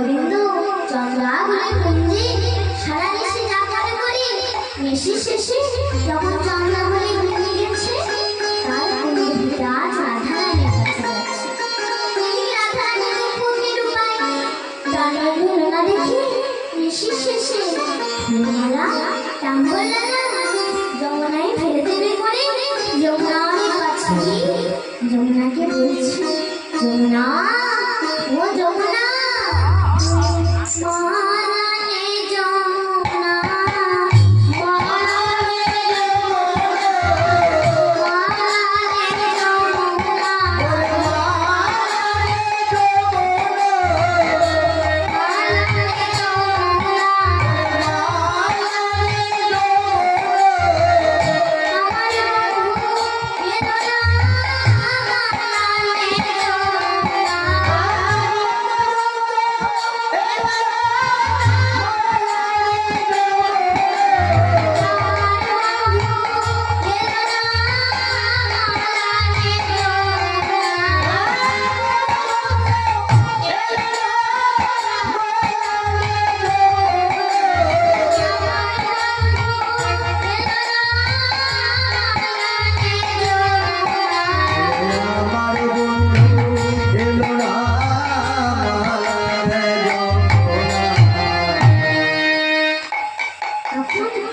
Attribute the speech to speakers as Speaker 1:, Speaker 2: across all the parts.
Speaker 1: গোবিন্দ চন্দ্রা বলে কুঞ্জে সারা নিশি যাত্রা করি নিশি শেষে যখন চন্দ্রা বলে কুঞ্জে গেছে তার কুঞ্জে বিরাট রাধারানীর কাছে যাচ্ছে। তিনি রাধারানীর পূর্ণের উপায় ডানার ঘটনা দেখে নিশি শেষে ফুলমালা টাঙ্গলালা যমুনায় ফেলে দেবে করে যমুনা অনেক কাছে যমুনাকে বলছে, যমুনা ও যমুনা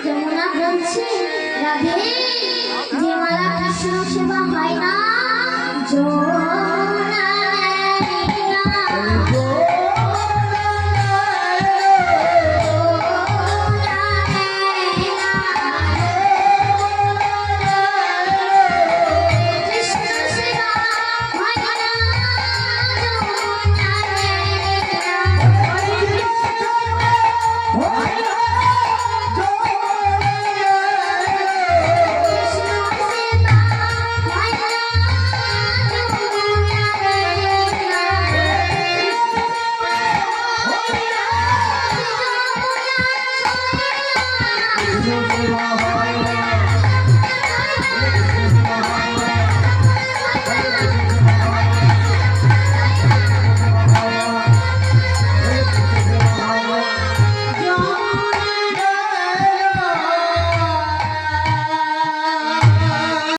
Speaker 1: যমুনা বলছে, রাধে যে মালা কৃষ্ণ সেবা হয় না